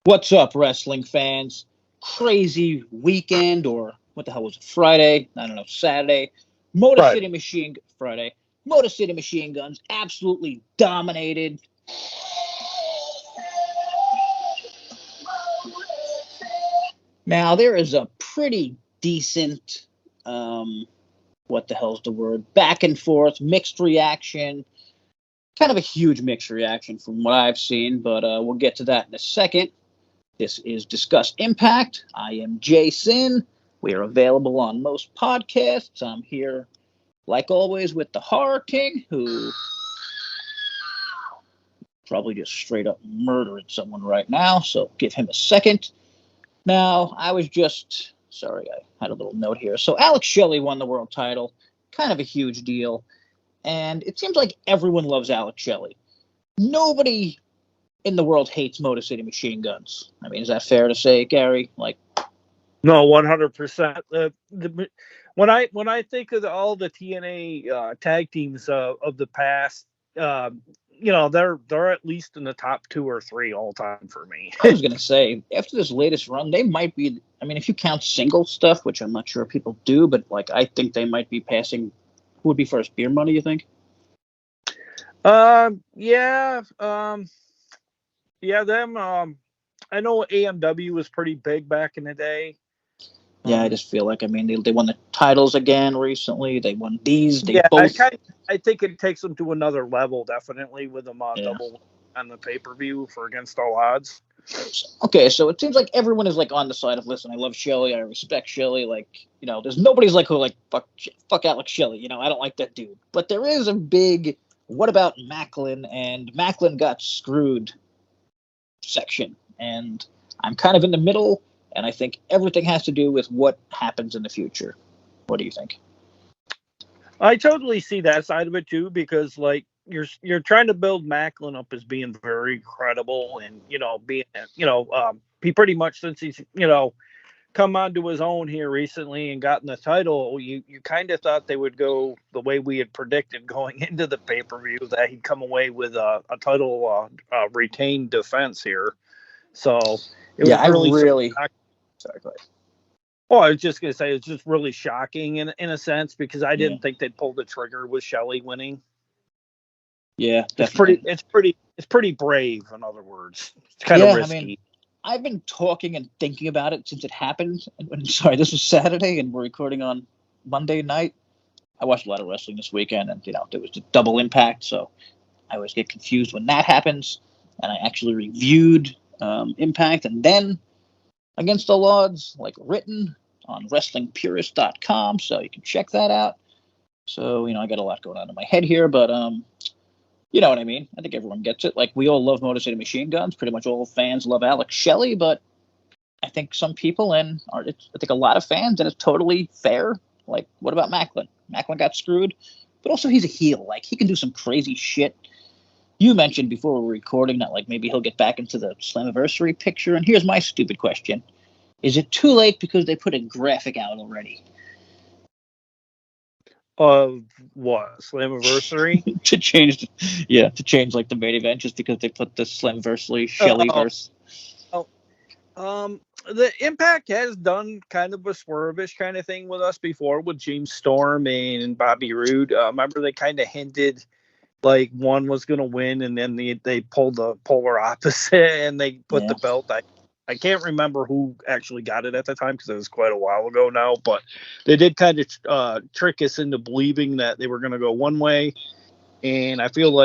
What's up, wrestling fans? Crazy weekend, or what the hell was it? Friday? I don't know, Saturday. Motor Friday. City Machine Friday. Motor City Machine Guns absolutely dominated. Now there is a pretty decent, what the hell's the word? Back and forth, mixed reaction. Kind of a huge mixed reaction from what I've seen, but we'll get to that in a second. This is Discuss Impact. I am JaySin. We are available on most podcasts. I'm here, like always, with the Horror King, who probably just straight up murdered someone right now, so give him a second. Now, sorry, I had a little note here. So Alex Shelley won the world title. Kind of a huge deal. And it seems like everyone loves Alex Shelley. Nobody in the world hates Motor City Machine Guns. I mean, is that fair to say, Gary? No, 100%. When I think of all the TNA tag teams of the past, they're at least in the top 2 or 3 all time for me. I was gonna say, after this latest run, they might be. I mean, if you count single stuff, which I'm not sure people do, but I think they might be passing. Who would be first? Beer Money, you think? Yeah. Them. I know AMW was pretty big back in the day. Yeah, I just feel like, I mean, they won the titles again recently. They won these. I think it takes them to another level, definitely, with them double on the pay-per-view for Against All Odds. Okay, so it seems like everyone is on the side of, listen, I love Shelly, I respect Shelly. There's nobody's fuck Alex Shelley. I don't like that dude. But there is a big, what about Macklin? And Macklin got screwed section. And I'm kind of in the middle, and I think everything has to do with what happens in the future. What do you think? I totally see that side of it too, because you're trying to build Macklin up as being very credible, and he pretty much, since he's come onto his own here recently and gotten the title, you kind of thought they would go the way we had predicted going into the pay-per-view, that he'd come away with a title retained defense here. So it was really sorry, go ahead. Oh, I was just going to say, it's just really shocking in a sense, because I didn't think they'd pull the trigger with Shelly winning. Yeah, definitely. It's pretty brave, in other words. It's kind of risky. I mean, I've been talking and thinking about it since it happened. Sorry, this was Saturday, and we're recording on Monday night. I watched a lot of wrestling this weekend, and there was a double Impact, so I always get confused when that happens. And I actually reviewed Impact, and then Against All Odds, written on WrestlingPurist.com, so you can check that out. So, I got a lot going on in my head here, but you know what I mean? I think everyone gets it. We all love Motor City Machine Guns. Pretty much all fans love Alex Shelley, but I think some people, I think a lot of fans, and it's totally fair. What about Macklin? Macklin got screwed, but also he's a heel. He can do some crazy shit. You mentioned before we were recording that maybe he'll get back into the Slammiversary picture, and here's my stupid question. Is it too late because they put a graphic out already? Of what? Slammiversary? to change the main event, just because they put the Slammiversary Shellyverse. The Impact has done kind of a swervish kind of thing with us before, with James Storm and Bobby Roode. Remember, they kind of hinted one was going to win, and then they pulled the polar opposite, and they put the belt. I can't remember who actually got it at the time, because it was quite a while ago now, but they did kind of trick us into believing that they were going to go one way. And I feel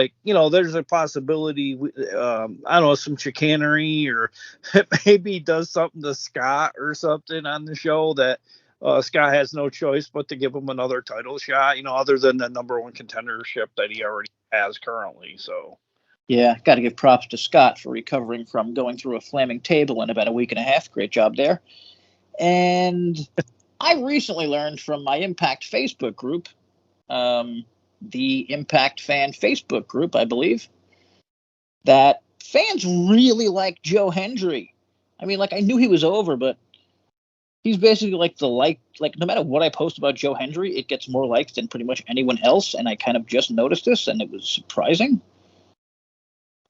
there's a possibility, I don't know, some chicanery, or maybe does something to Scott or something on the show that Scott has no choice but to give him another title shot, other than the number one contendership that he already has currently. So, yeah, got to give props to Scott for recovering from going through a flaming table in about a week and a half. Great job there. And I recently learned from my Impact Facebook group, the Impact Fan Facebook group, I believe, that fans really like Joe Hendry. I mean, I knew he was over, but he's basically no matter what I post about Joe Hendry, it gets more likes than pretty much anyone else. And I kind of just noticed this, and it was surprising.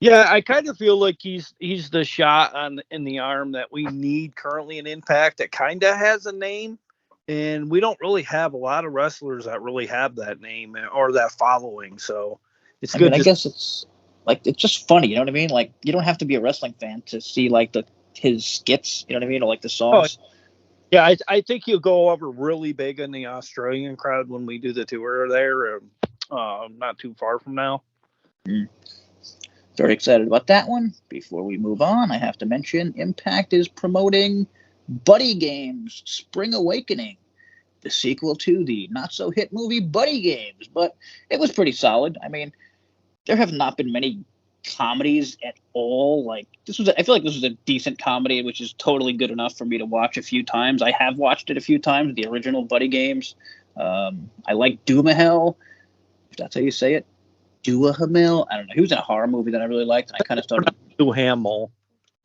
Yeah, I kind of feel like he's the shot in the arm that we need currently in Impact that kind of has a name, and we don't really have a lot of wrestlers that really have that name or that following. So it's I good mean, I to guess it's like it's just funny, you know what I mean? Like you don't have to be a wrestling fan to see like his skits, you know what I mean, or like the oh, songs. yeah, I think he'll go over really big in the Australian crowd when we do the tour there, not too far from now. Mm. Very excited about that one. Before we move on, I have to mention Impact is promoting Buddy Games Spring Awakening, the sequel to the not so hit movie Buddy Games, but it was pretty solid. I mean, there have not been many comedies at all. Like I feel like this was a decent comedy, which is totally good enough for me to watch a few times. I have watched it a few times, the original Buddy Games. I like Doomahel, if that's how you say it. Duhamel. I don't know. He was in a horror movie that I really liked. I kind of started. Hamill.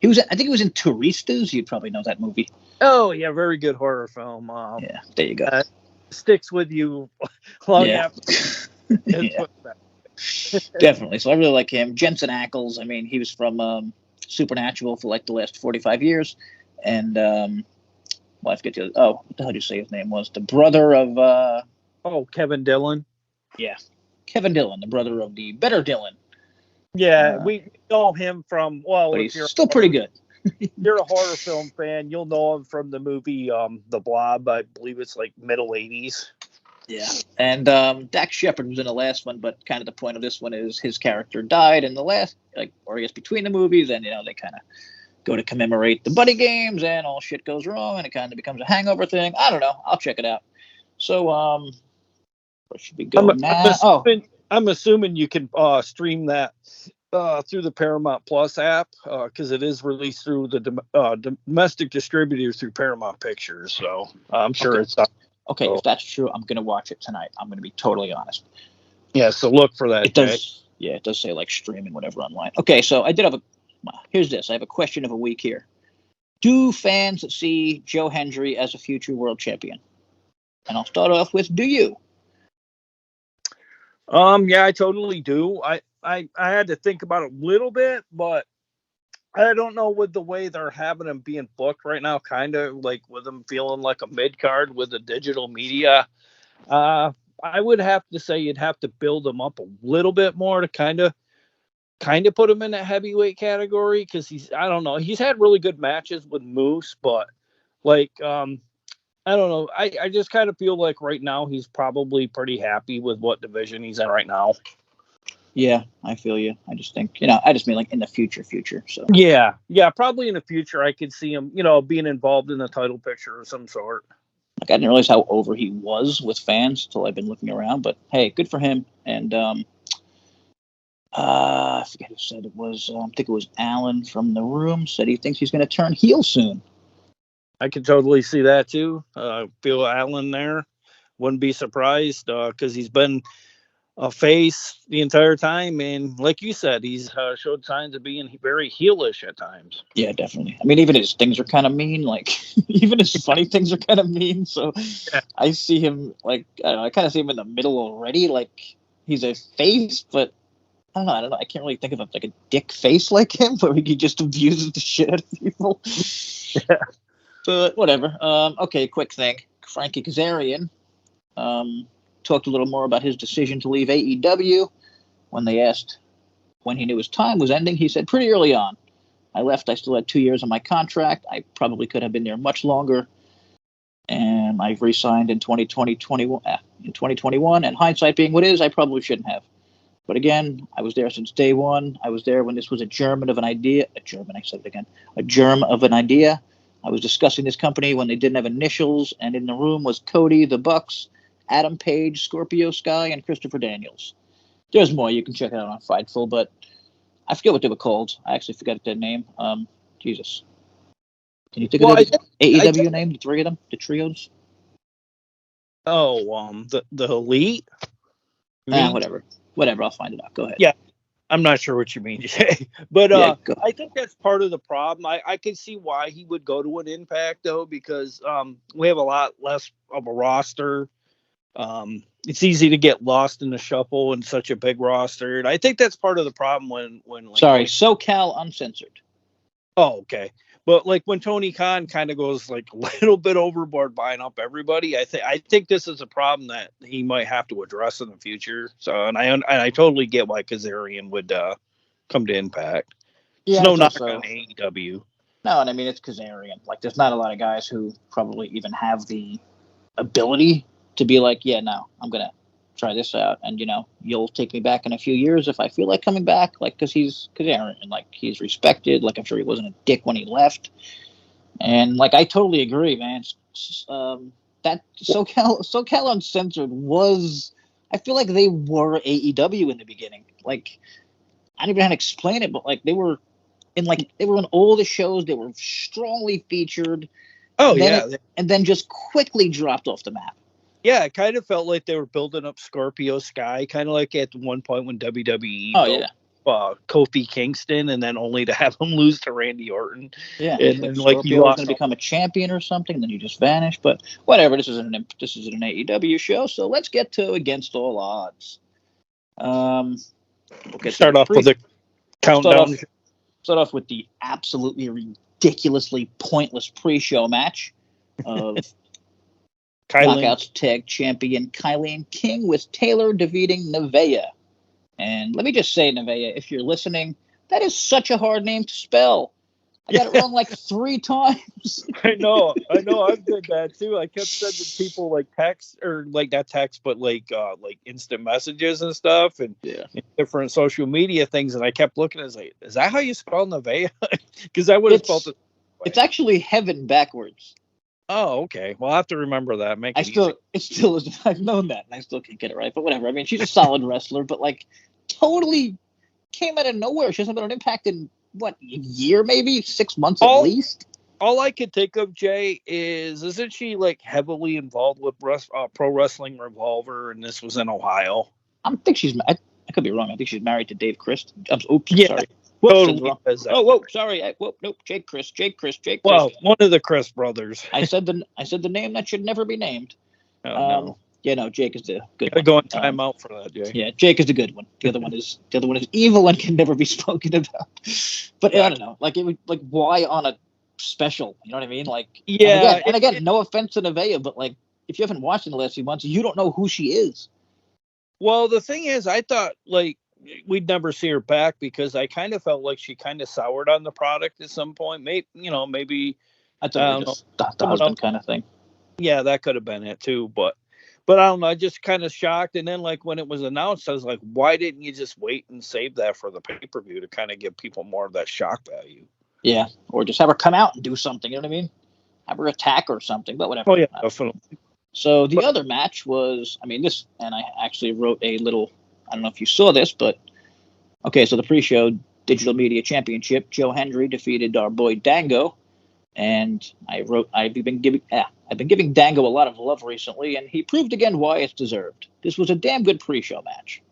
I think he was in Turistas. You'd probably know that movie. Oh yeah, very good horror film. Yeah, there you go. Sticks with you long after. Yeah. Definitely. So I really like him. Jensen Ackles. I mean, he was from Supernatural for like the last 45 years, and I forget what the hell did you say his name was? The brother of Kevin Dillon. Yeah, Kevin Dillon, the brother of the better Dillon. Yeah, we know him from but he's still pretty good. You're a horror film fan, you'll know him from the movie The Blob. I believe it's like middle 80s. Yeah, and Dax Shepard was in the last one, but kind of the point of this one is his character died in the last, or I guess between the movies, and they kind of go to commemorate the Buddy Games, and all shit goes wrong, and it kind of becomes a hangover thing. I don't know. I'll check it out. So, where should we go now? I'm assuming you can stream that through the Paramount Plus app because it is released through the domestic distributor through Paramount Pictures. So I'm sure it's okay. If that's true, I'm gonna watch it tonight. I'm gonna be totally honest. Yeah, so look for that. It does. Yeah, it does say like streaming whatever online. Okay, so I did have here's this. I have a question of a week here. Do fans see Joe Hendry as a future world champion? And I'll start off with, do you? Yeah, I totally do. I had to think about it a little bit, but I don't know with the way they're having him being booked right now, kind of like with him feeling like a mid card with the digital media. I would have to say you'd have to build him up a little bit more to kind of put him in that heavyweight category because I don't know, he's had really good matches with Moose, but like I don't know. I just kind of feel like right now he's probably pretty happy with what division he's in right now. Yeah, I feel you. I just think, I just mean like in the future. So yeah, probably in the future I could see him, being involved in a title picture of some sort. Like I didn't realize how over he was with fans until I've been looking around. But hey, good for him. And I forget who said it was. I think it was Alan from the room said he thinks he's going to turn heel soon. I can totally see that too. Feel Alan there. Wouldn't be surprised because he's been a face the entire time, and like you said, he's showed signs of being very heelish at times. Yeah, definitely. I mean, even his things are kind of mean. Like even his funny things are kind of mean. So yeah. I see him like I kind of see him in the middle already. Like he's a face, but I don't know. I can't really think of like a dick face like him, where he just abuses the shit out of people. Yeah. But whatever. Okay, quick thing. Frankie Kazarian talked a little more about his decision to leave AEW. When they asked when he knew his time was ending, he said, pretty early on. I left. I still had 2 years on my contract. I probably could have been there much longer. And I've re-signed in 2021. And hindsight being what is, I probably shouldn't have. But again, I was there since day one. I was there when this was a germ of an idea. A germ of an idea. I was discussing this company when they didn't have initials, and in the room was Cody, the Bucks, Adam Page, Scorpio Sky, and Christopher Daniels. There's more. You can check it out on Fightful, but I forget what they were called. I actually forgot their name. Jesus. Can you think of the AEW name, the three of them, the trios? Oh, the Elite? Whatever, I'll find it out. Go ahead. Yeah. I'm not sure what you mean, Jay. But I think that's part of the problem. I can see why he would go to an Impact, though, because we have a lot less of a roster. it's easy to get lost in the shuffle in such a big roster. And I think that's part of the problem when like, sorry, SoCal Uncensored. Oh, okay. But like when Tony Khan kind of goes like a little bit overboard buying up everybody, I think this is a problem that he might have to address in the future. So and I totally get why Kazarian would come to Impact. Yeah, It's no knock also, on AEW. no, and I mean it's Kazarian. Like, there's not a lot of guys who probably even have the ability to be like, yeah, no, I'm gonna try this out, and you'll take me back in a few years if I feel like coming back, like, because he's Kazarian, and like he's respected. Like, I'm sure he wasn't a dick when he left, and like I totally agree, man. That SoCal Uncensored was, I feel like they were AEW in the beginning. Like, I don't even know how to explain it, but like they were in all the shows. They were strongly featured. Oh, and yeah. And then just quickly dropped off the map. Yeah, it kind of felt like they were building up Scorpio Sky, kind of like at one point when WWE built Kofi Kingston, and then only to have him lose to Randy Orton. Yeah, and like like Scorpio was going to become a champion or something, and then you just vanished. But whatever, this isn't an AEW show, so let's get to Against All Odds. We'll start off with a countdown. Start off with the absolutely ridiculously pointless pre-show match of Knockouts Tag Champion Kylie King with Taylor defeating Nevaeh. And let me just say, Nevaeh, if you're listening, that is such a hard name to spell. I got it wrong like 3 times. I know. I've done that too. I kept sending people like text, or like not text, but like instant messages and stuff, and different social media things. And I kept looking, and like, is that how you spell Nevaeh? Because I would have spelled it. It's actually heaven backwards. Oh, okay. Well, I have to remember that. It still is. I've known that, and I still can't get it right. But whatever. I mean, she's a solid wrestler, but like, totally came out of nowhere. She hasn't been an impact in what, a year, maybe 6 months at least. All I could think of, Jay, isn't she like heavily involved with Pro Wrestling Revolver, and this was in Ohio? I think she's. I could be wrong. I think she's married to Dave Christ. Oops, yeah. Sorry. Totally. Whoa, sorry. Nope. Jake Chris. Well, one of the Chris brothers. I said the name that should never be named. Oh, no. Yeah, no, Jake is the good one. Go on timeout for that, Jay. Yeah, Jake is the good one. The other one is evil and can never be spoken about. But I don't know. Like, it would, like, why on a special? You know what I mean? Like, yeah. And again, no offense to Nevaeh, but like, if you haven't watched in the last few months, you don't know who she is. Well, the thing is, I thought like we'd never see her back, because I kind of felt like she kind of soured on the product at some point. Maybe I thought just the husband kind of thing. Yeah, that could have been it too. But I don't know. I just kind of shocked. And then like when it was announced, I was like, why didn't you just wait and save that for the pay-per-view to kind of give people more of that shock value? Yeah, or just have her come out and do something. You know what I mean? Have her attack or something. But whatever. Oh yeah, definitely. So the other match was, I mean, this, and I actually wrote a little, I don't know if you saw this, but okay, so the pre-show Digital Media Championship, Joe Hendry defeated our boy Dango, and I wrote, I've been giving Dango a lot of love recently, and he proved again why it's deserved. This was a damn good pre-show match.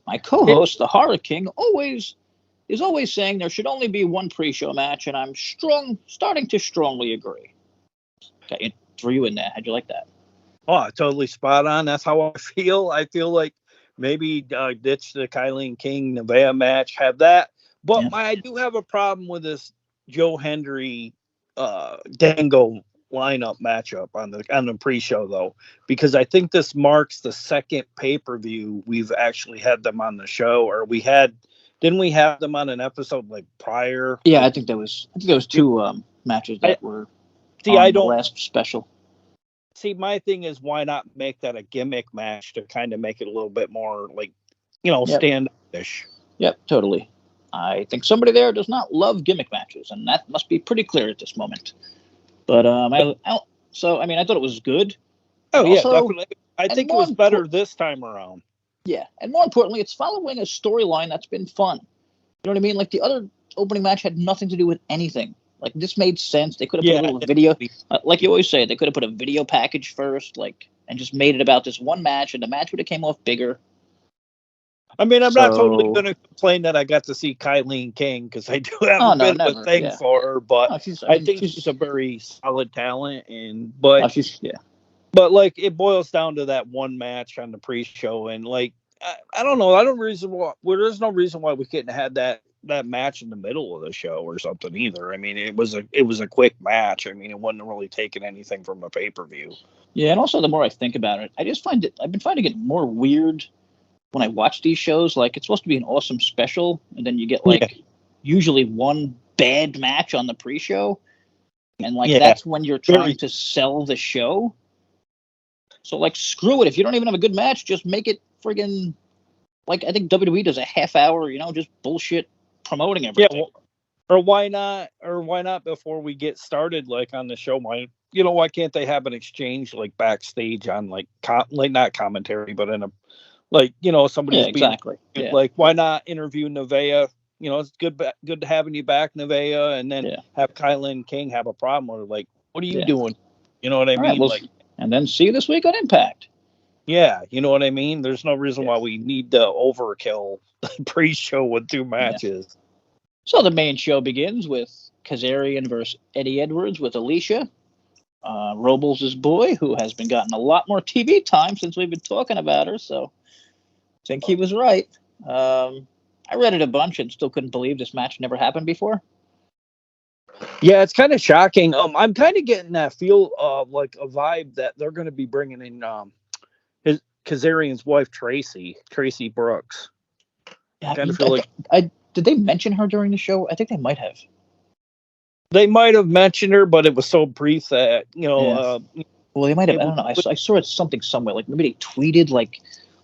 My co-host, the Horror King, is always saying there should only be one pre-show match, and I'm starting to strongly agree. Okay, threw you in there. How'd you like that? Oh, totally spot on. That's how I feel. I feel like maybe ditch the Kylie King Nevaeh match, have that. But I do have a problem with this Joe Hendry Dango lineup matchup on the pre-show though, because I think this marks the second pay-per-view we've actually had them on the show, or didn't we have them on an episode like prior? Yeah, I think there was 2 matches that were on the last special. See, my thing is, why not make that a gimmick match to kind of make it a little bit more like, stand-ish? Yep, totally. I think somebody there does not love gimmick matches, and that must be pretty clear at this moment. But I thought it was good. Oh, also, yeah, definitely. I think it was better this time around. Yeah, and more importantly, it's following a storyline that's been fun. You know what I mean? Like, the other opening match had nothing to do with anything. Like, this made sense. They could have put a little video, like you always say, they could have put a video package first, like, and just made it about this one match, and the match would have came off bigger. I mean, I'm not totally going to complain that I got to see Kylie King, because I do have a bit of a thing for her, but I think she's a very solid talent, but But like it boils down to that one match on the pre-show, and like I don't know, there's no reason why we couldn't have had that match in the middle of the show or something either. I mean, it was a quick match. I mean, it wasn't really taking anything from a pay-per-view. Yeah, and also the more I think about it, I've been finding it more weird when I watch these shows. Like it's supposed to be an awesome special, and then you get like usually one bad match on the pre-show, and like that's when you're trying to sell the show. So like screw it. If you don't even have a good match, just make it friggin' like I think WWE does a half hour, just bullshit promoting everything. Yeah, or why not? Or why not before we get started, like on the show? Why can't they have an exchange like backstage on like not commentary, but in a somebody's exactly. Like why not interview Nevaeh? It's good having you back, Nevaeh, and then have Kylan and King have a problem or like, what are you doing? You know what I mean? Right, and then see you this week on Impact. Yeah, you know what I mean? There's no reason why we need to overkill pre-show with 2 matches. Yeah. So the main show begins with Kazarian versus Eddie Edwards with Alicia. Robles' boy, who has been gotten a lot more TV time since we've been talking about her, so I think he was right. I read it a bunch and still couldn't believe this match never happened before. Yeah, it's kind of shocking. I'm kind of getting that feel of like a vibe that they're going to be bringing in his Kazarian's wife, Tracy Brooks. Yeah, I kind of feel like did they mention her during the show? I think they might have. They might have mentioned her, but it was so brief that well, they might have. I don't know. I saw it something somewhere. Like maybe they tweeted, like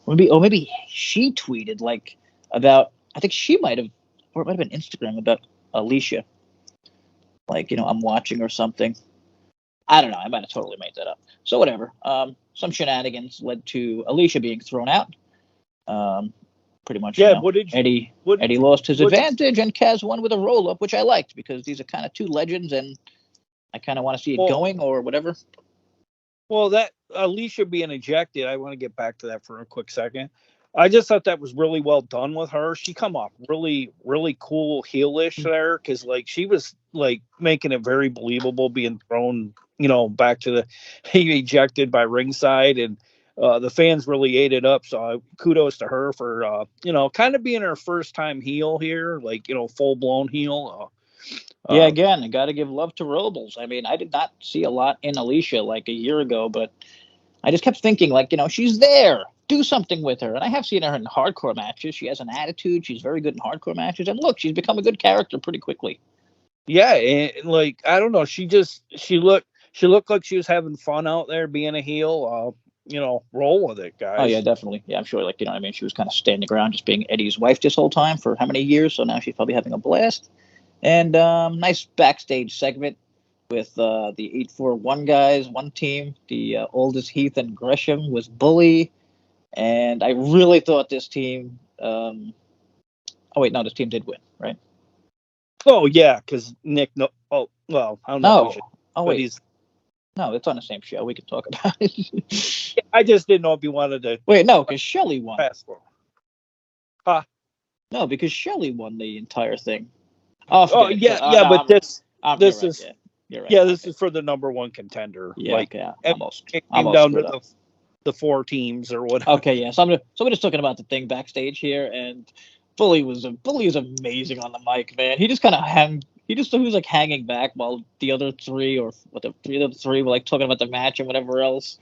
maybe she tweeted like about. I think she might have, or it might have been Instagram about Alicia. Like I'm watching or something. I don't know. I might have totally made that up. So whatever. Some shenanigans led to Alicia being thrown out. Pretty much. Yeah. Eddie lost his advantage, and Kaz won with a roll up, which I liked because these are kind of 2 legends, and I kind of want to see it going or whatever. Well, that Alicia being ejected, I want to get back to that for a quick second. I just thought that was really well done with her. She come off really, really cool heelish there because like she was like making it very believable being thrown, back to the ejected by ringside, and the fans really ate it up. So kudos to her for kind of being her first time heel here, like full blown heel. Yeah, again, I got to give love to Robles. I mean, I did not see a lot in Alicia like a year ago, but I just kept thinking, like, she's there. Do something with her. And I have seen her in hardcore matches. She has an attitude. She's very good in hardcore matches. And look, she's become a good character pretty quickly. Yeah, and like I don't know, she looked like she was having fun out there being a heel. Roll with it, guys. Oh yeah, definitely. Yeah, I'm sure. Like she was kind of standing around, just being Eddie's wife this whole time for how many years? So now she's probably having a blast. And nice backstage segment with the 841 guys, one team. The oldest Heath and Gresham was Bully, and I really thought this team. This team did win, right? Oh yeah, because Nick. No, oh well, I don't know. No. Wait. No, it's on the same show. We can talk about it. I just didn't know if you wanted to. Wait, no, because Shelly won. Huh? No, because Shelly won the entire thing. Oh yeah, but this is. You're right. Yeah, this is for the number 1 contender. Yeah, almost. It came down to the 4 teams or whatever. Okay, yeah. So we're just talking about the thing backstage here, and Bully was amazing on the mic, man. He just kind of he was like hanging back while the other 3 or the 3 of the 3 were like talking about the match and whatever else.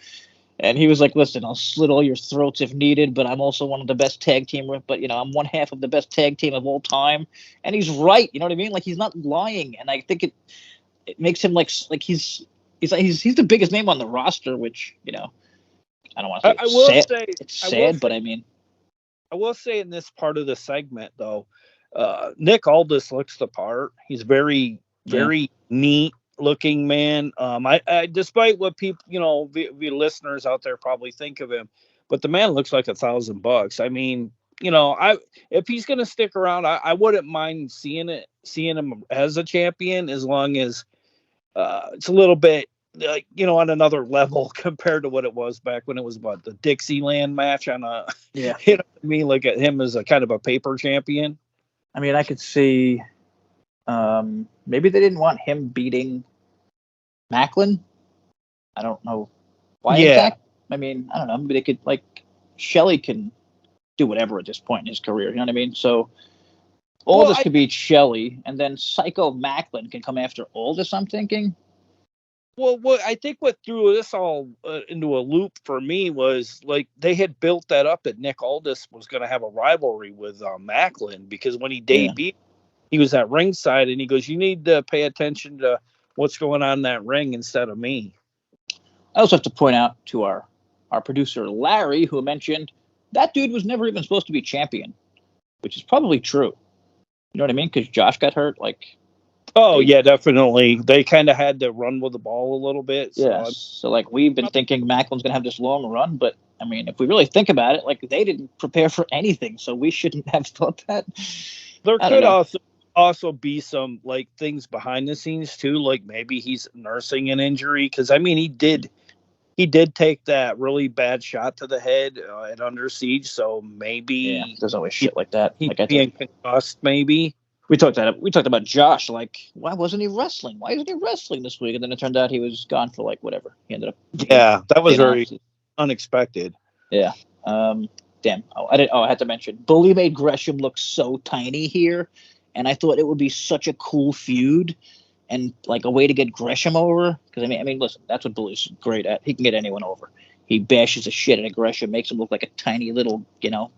And he was like, "Listen, I'll slit all your throats if needed, but I'm also one of the best tag team. But I'm one half of the best tag team of all time." And he's right. You know what I mean? Like he's not lying. And I think it makes him like he's the biggest name on the roster, which I don't want to say it's sad, but I mean, I will say in this part of the segment though, Nick Aldis looks the part. He's very neat looking man. I despite what people the listeners out there probably think of him, but the man looks like $1,000. I mean, if he's gonna stick around, I wouldn't mind seeing him as a champion as long as it's a little bit on another level compared to what it was back when it was the Dixieland match on a you know what I mean, like at him as a kind of a paper champion. I mean, I could see maybe they didn't want him beating Macklin. I don't know. Why Yeah. exactly? I mean, I don't know. Maybe they could, like, Shelly can do whatever at this point in his career. You know what I mean? So Well, Aldous could beat Shelly, and then Psycho Macklin can come after Aldous, I'm thinking. what I think what threw this all into a loop for me was like they had built that up that Nick Aldis was going to have a rivalry with Macklin because when he Yeah. debuted, he was at ringside and he goes, "You need to pay attention to what's going on in that ring instead of me." I also have to point out to our producer Larry, who mentioned that dude was never even supposed to be champion, which is probably true. You know what I mean? Because Josh got hurt. Like, Oh they, yeah, definitely. They kind of had to run with the ball a little bit. yeah. So So like we've been thinking Macklin's gonna have this long run, but I mean, if we really think about it, like they didn't prepare for anything, so we shouldn't have thought that. there I don't could know. also be some like things behind the scenes too, like maybe he's nursing an injury because I mean he did take that really bad shot to the head at Under Siege, so Yeah, maybe there's always shit like that. he's Like I told, being concussed. Maybe. we talked about Josh. Like, why wasn't he wrestling? Why isn't he wrestling this week? And then it turned out he was gone for like whatever. He ended up Yeah, that was being off. very unexpected. Yeah. Damn. I had to mention. Bully made Gresham look so tiny here, and I thought it would be such a cool feud and like a way to get Gresham over. Because I mean, listen, that's what Bully's great at. He can get anyone over. He bashes the shit out of Gresham, makes him look like a tiny little,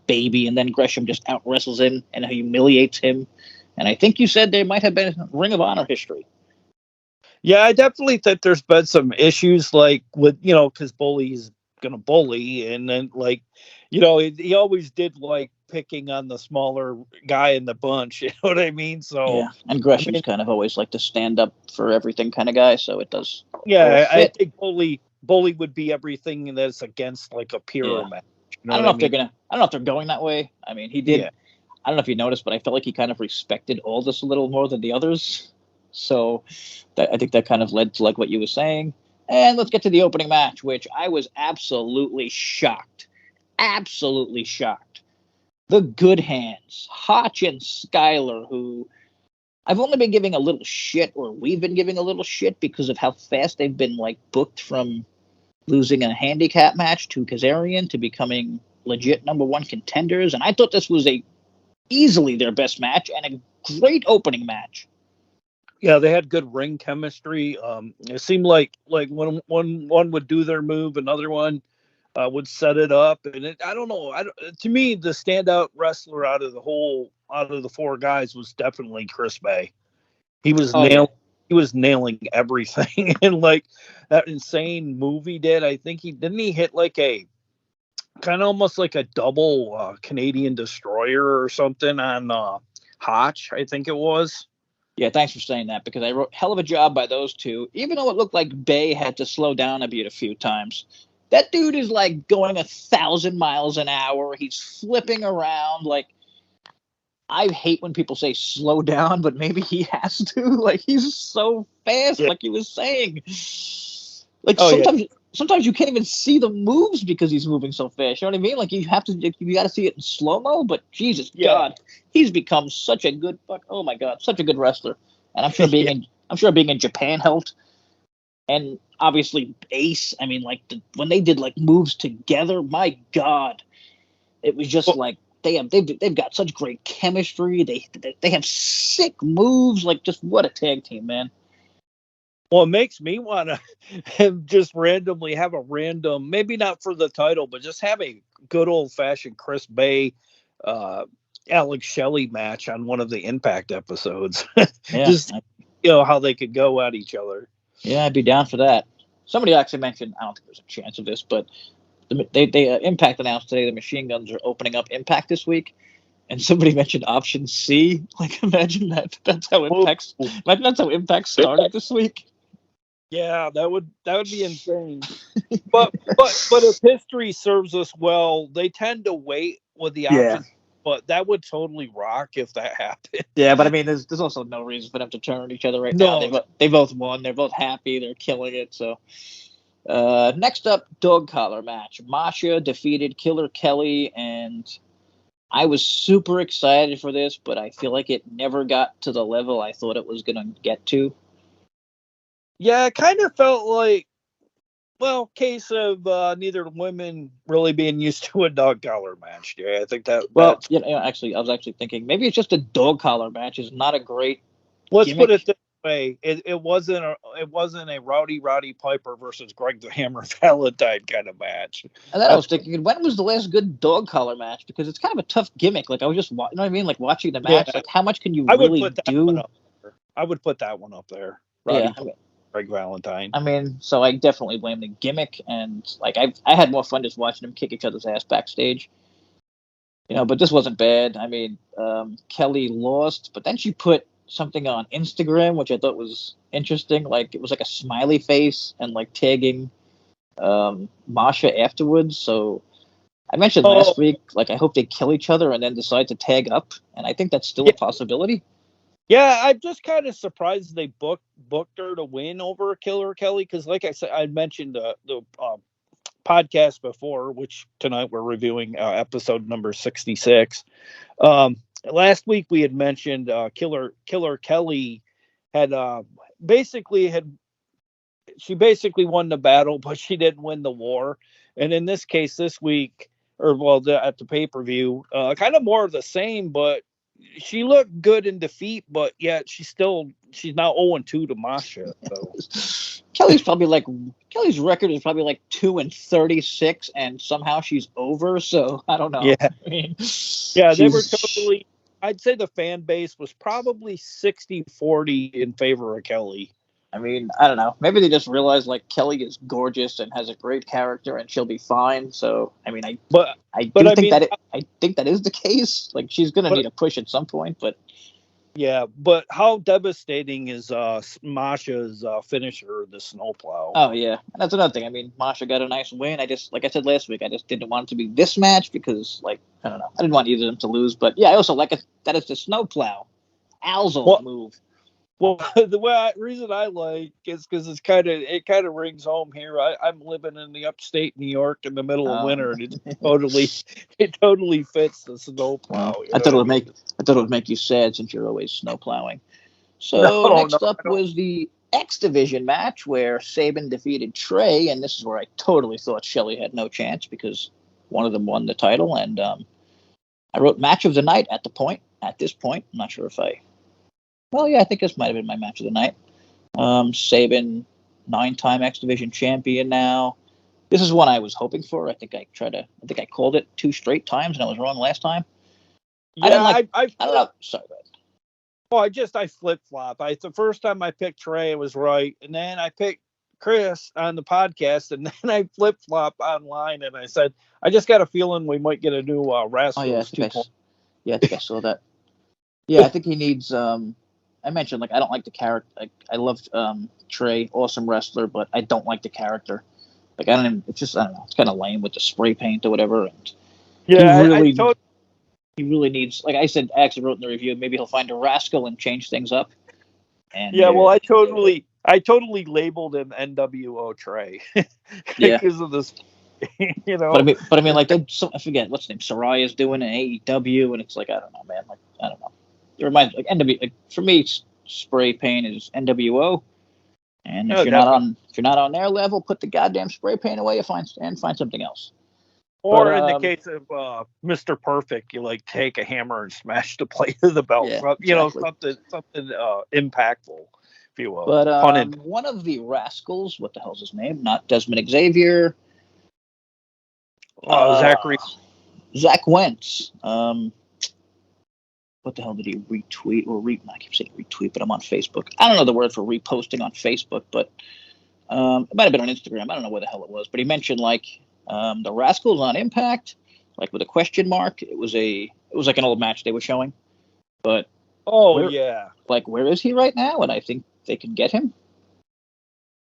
baby, and then Gresham just out wrestles him and humiliates him. And I think you said there might have been Ring of Honor history. Yeah, I definitely think there's been some issues like with because Bully's gonna bully, and then like he always did like picking on the smaller guy in the bunch. You know what I mean? So Yeah, and I Gresham's mean, kind of always like the stand up for everything kind of guy, so it does all yeah, I fit. think bully would be everything that's against like a peer Yeah. match. You know what I mean? I don't know if they're going that way. I mean, he did. Yeah. I don't know if you noticed, but I felt like he kind of respected Aldous a little more than the others. So I think that kind of led to like what you were saying. And let's get to the opening match, which I was absolutely shocked. Absolutely shocked. The Good Hands, Hotch and Skyler, who I've only been giving a little shit, or we've been giving a little shit because of how fast they've been like booked from losing a handicap match to Kazarian to becoming legit number one contenders. And I thought this was easily their best match and a great opening match. Yeah, they had good ring chemistry. It seemed like when one would do their move, another one would set it up, and I don't know. To me, the standout wrestler out of the four guys was definitely Chris Bay. He was Oh yeah, he was nailing everything, and like that insane move he did. I think he hit like a kind of almost like a double Canadian destroyer or something on Hotch. I think it was. yeah. Thanks for saying that because I wrote hell of a job by those two. Even though it looked like Bay had to slow down a bit a few times, that dude is like going 1,000 miles an hour. He's flipping around like. I hate when people say slow down, but maybe he has to. Like he's so fast, Yeah. like he was saying. Like Oh yeah. sometimes you can't even see the moves because he's moving so fast. You know what I mean? Like you got to see it in slow mo. But Jesus Yeah. God, he's become such a good oh my God, such a good wrestler. And I'm sure being in Japan helped. And obviously Ace. I mean, like when they did like moves together, my God, it was just Well, like they've got such great chemistry. They have sick moves. Like just what a tag team, man. Well, it makes me want to just randomly have a random, maybe not for the title, but just have a good old fashioned Chris Bay, Alex Shelley match on one of the Impact episodes. Yeah, Just how they could go at each other. yeah, I'd be down for that. Somebody actually mentioned I don't think there's a chance of this, but they Impact announced today the Machine Guns are opening up Impact this week, and somebody mentioned option C. Like imagine that. Imagine that's how Impact started this week. Yeah, that would be insane. But if history serves us well, they tend to wait with the Yeah. option. But that would totally rock if that happened. Yeah, but I mean, there's also no reason for them to turn on each other right No. now. They both won. They're both happy. They're killing it. So next up, dog collar match. Masha defeated Killer Kelly, and I was super excited for this, but I feel like it never got to the level I thought it was gonna get to. Yeah, it kind of felt like case of neither women really being used to a dog collar match. Yeah, I think that. Well, actually, I was actually thinking maybe it's just a dog collar match is not a great Let's put gimmick. it this way: it wasn't a Roddy Piper versus Greg the Hammer Valentine kind of match. And then I was thinking, when was the last good dog collar match? Because it's kind of a tough gimmick. Like I was just, you know what I mean? Like watching the match. Yeah, Like how much can you I would really put that one do? up there. I would put that one up there. Yeah, Roddy Piper, Greg Valentine. I mean, so I definitely blame the gimmick, and like I had more fun just watching them kick each other's ass backstage. But this wasn't bad. I mean, Kelly lost, but then she put something on Instagram, which I thought was interesting. Like it was like a smiley face and like tagging Masha afterwards. So I mentioned last week, like I hope they kill each other and then decide to tag up, and I think that's still a possibility. Yeah, I'm just kind of surprised they booked her to win over Killer Kelly because, like I said, I mentioned the podcast before, which tonight we're reviewing episode number 66. Last week we had mentioned Killer Kelly had basically won the battle, but she didn't win the war. And in this case, this week, at the pay-per-view, kind of more of the same, but she looked good in defeat, but yet she's now 0-2 to Masha. So Kelly's record is probably like 2-36, and somehow she's over. So I don't know. Yeah, I mean, they were totally. I'd say the fan base was probably 60-40 in favor of Kelly. I mean, I don't know. Maybe they just realized like Kelly is gorgeous and has a great character, and she'll be fine. So I mean, I think that is the case. Like she's gonna need a push at some point, but yeah. But how devastating is Masha's finisher, the snowplow? Oh yeah, and that's another thing. I mean, Masha got a nice win. Like I said last week, I just didn't want it to be this match because, like, I don't know, I didn't want either of them to lose. But yeah, I also like it that it's the snowplow, Al's old move. Well, the reason I like is because it kind of rings home here. I'm living in the upstate New York in the middle of winter, and it totally fits the snowplow. I thought it would make you sad since you're always snowplowing. So next up was the X Division match where Sabin defeated Trey, and this is where I totally thought Shelly had no chance because one of them won the title, and I wrote match of the night at this point. I'm not sure if I think this might have been my match of the night. Sabin, 9-time X Division champion now. This is one I was hoping for. I think I called it 2 straight times, and I was wrong last time. Yeah, I don't know. Sorry, go ahead. Well, I flip-flop. The first time I picked Trey, I was right, and then I picked Chris on the podcast, and then I flip-flop online, and I said, I just got a feeling we might get a new Rascals. Oh, yeah, I think I saw that. Yeah, I think he needs... I mentioned, like, I don't like the character. Like, I love Trey, awesome wrestler, but I don't like the character. Like, I don't know. It's kind of lame with the spray paint or whatever. And yeah, he really needs, like I said, I actually wrote in the review, maybe he'll find a rascal and change things up. And yeah, well, I totally labeled him NWO Trey because of this, But I mean, like, I forget what's his name. Soraya's doing an AEW, and it's like, I don't know, man. Like, I don't know. It reminds me, like NWO. Like, for me, spray paint is NWO. And if you're not on their level, put the goddamn spray paint away and find something else. Or in the case of Mr. Perfect, you like take a hammer and smash the plate of the belt. Yeah, something impactful, if you will. But one of the rascals, what the hell's his name? Not Desmond Xavier. Zachary. Zach Wentz. What the hell did he retweet or I keep saying retweet, but I'm on Facebook. I don't know the word for reposting on Facebook, but it might have been on Instagram. I don't know where the hell it was, but he mentioned like the Rascals on Impact, like with a question mark. It was like an old match they were showing, but where is he right now? And I think they can get him.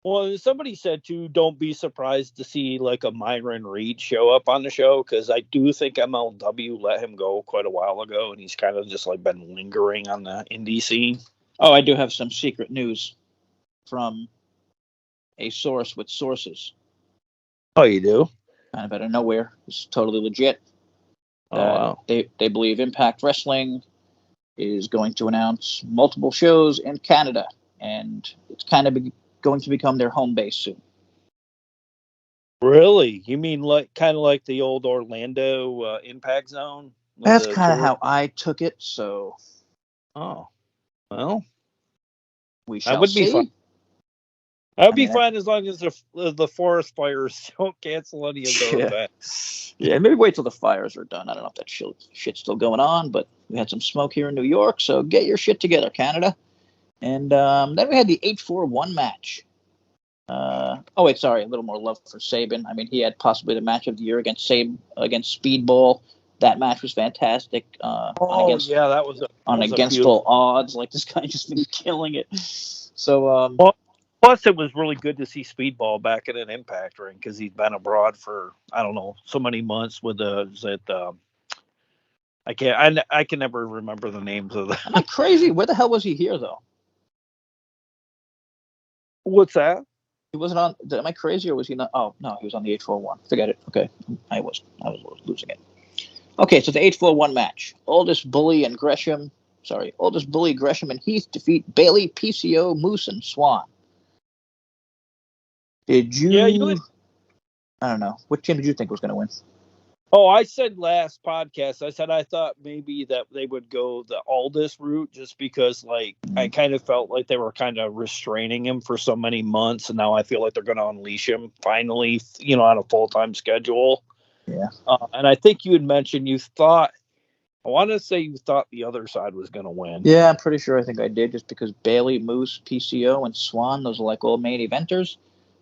Well, somebody said too, don't be surprised to see like a Myron Reed show up on the show, because I do think MLW let him go quite a while ago, and he's kind of just like been lingering on the indie scene. Oh, I do have some secret news from a source with sources. Oh, you do? Kind of out of nowhere. It's totally legit. Wow. They believe Impact Wrestling is going to announce multiple shows in Canada, and it's kind of going to become their home base soon. Really? You mean like kind of like the old Orlando Impact Zone with That's the kind of Jordan? how I took it. So Oh, well, we that shall would be fun. see. That would I be mean, fun as long as the forest fires don't cancel any of those yeah, events. yeah. Maybe wait till the fires are done. I don't know if that shit's still going on, but we had some smoke here in New York. So get your shit together, Canada. And then we had the 8-4-1 match. Oh wait, sorry, a little more love for Saban. I mean, he had possibly the match of the year against Speedball. That match was fantastic. Oh yeah, that was a Against beautiful. all odds, like this guy just been killing it. So Well, plus it was really good to see Speedball back in an Impact ring because he's been abroad for I don't know so many months with the is it I can never remember the names of am I the. crazy? Where the hell was he here though? What's that? He wasn't on. Am I crazy or was he not? Oh no, he was on the 8-4-1. Forget it. Okay, I was losing it. Okay, so the 8-4-1 match. Oldest Bully, Gresham, and Heath defeat Bailey, PCO, Moose, and Swan. Did Yeah, you? I don't know. What team did you think was going to win? Oh, I said last podcast, I said I thought maybe that they would go the Aldous route just because, like, I kind of felt like they were kind of restraining him for so many months, and now I feel like they're going to unleash him finally, on a full-time schedule. Yeah. And I think you had mentioned I want to say you thought the other side was going to win. Yeah, I'm pretty sure I think I did just because Bailey, Moose, PCO, and Swan, those are like all main eventers.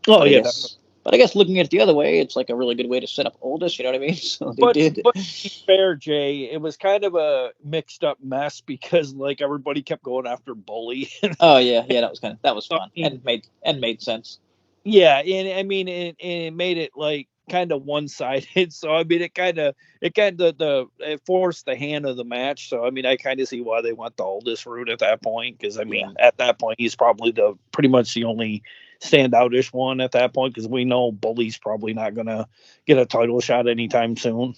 Oh, But I yeah, guess, but I guess looking at it the other way, it's like a really good way to set up Oldest. You know what I mean? So they But did. to be fair, Jay, it was kind of a mixed up mess because like everybody kept going after Bully. Oh yeah, yeah. That was I fun mean, and made sense. yeah, and I mean, it made it like kind of one sided. So I mean, it forced the hand of the match. So I mean, I kind of see why they went the oldest route at that point because I Yeah, mean, at that point, he's probably pretty much the only standoutish one at that point because we know Bully's probably not gonna get a title shot anytime soon.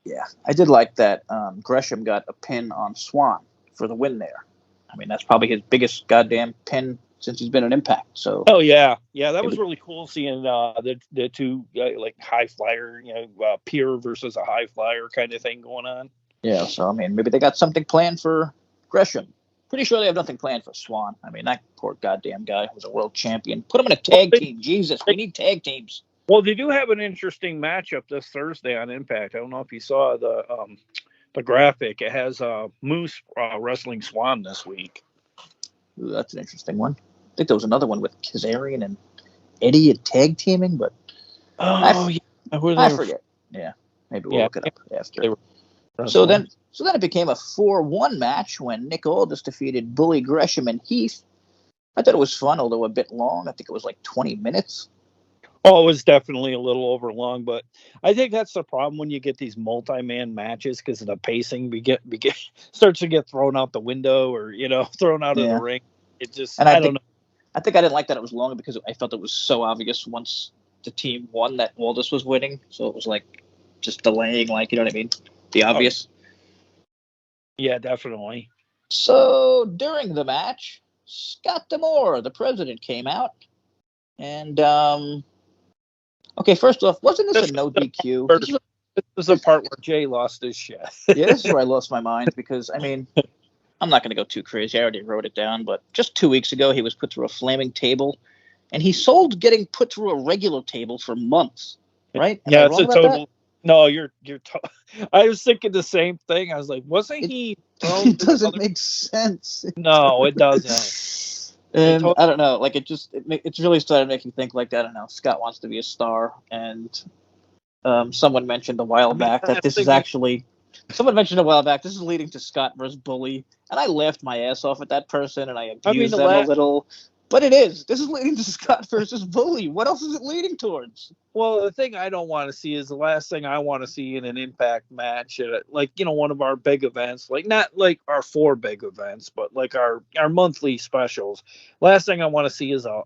yeah. I did like that. Gresham got a pin on Swan for the win there. I mean, that's probably his biggest goddamn pin since he's been an Impact. So Oh yeah, yeah, that it was was, really cool seeing the two like high flyer, peer versus a high flyer kind of thing going on. yeah. So I mean, maybe they got something planned for Gresham. Pretty sure they have nothing planned for Swan. I mean, that poor goddamn guy was a world champion. Put him in a Well, tag team. Jesus, we need tag teams. they do have an interesting matchup this Thursday on Impact. I don't know if you saw the graphic. It has Moose wrestling Swan this week. Ooh, that's an interesting one. I think there was another one with Kazarian and Eddie at tag teaming, but Oh yeah, who I they were? forget. Yeah, maybe we'll Yeah, look it up after. they were So wrestling. then, so then it became a 4-1 match when Nick Aldis defeated Bully Gresham and Heath. I thought it was fun, although a bit long. I think it was like 20 minutes. Oh, it was definitely a little over long, but I think that's the problem when you get these multi-man matches because of the pacing starts to get thrown out the window or thrown out of the Yeah, ring. It just and I don't know. I think I didn't like that it was long because I felt it was so obvious once the team won that Aldis was winning. So it was like just delaying, like, you know what I mean? The Oh, obvious. yeah, definitely. So during the match, Scott D'Amore, the president, came out. And, okay, first off, wasn't this a no DQ? This is the part where Jay lost his shit. Yeah, this is where I lost my mind because, I mean, I'm not going to go too crazy. I already wrote it down. But just 2 weeks ago, he was put through a flaming table. And he sold getting put through a regular table for months, right? Am I Yeah, it's wrong a about that? total. No, I was thinking the same thing. I was like, wasn't It, he thrown it to the doesn't other? make sense. No, it doesn't. It And totally. I don't know, like it's really started making me think like I don't know. Scott wants to be a star, and someone mentioned a while I mean, back that last this is thing we. actually. Someone mentioned a while back this is leading to Scott versus Bully, and I laughed my ass off at that person, and I I mean, abused them a little. But it is. This is leading to Scott versus Bully. What else is it leading towards? Well, the thing I don't want to see is the last thing I want to see in an Impact match, like one of our big events, like not like our four big events, but like our monthly specials. Last thing I want to see is a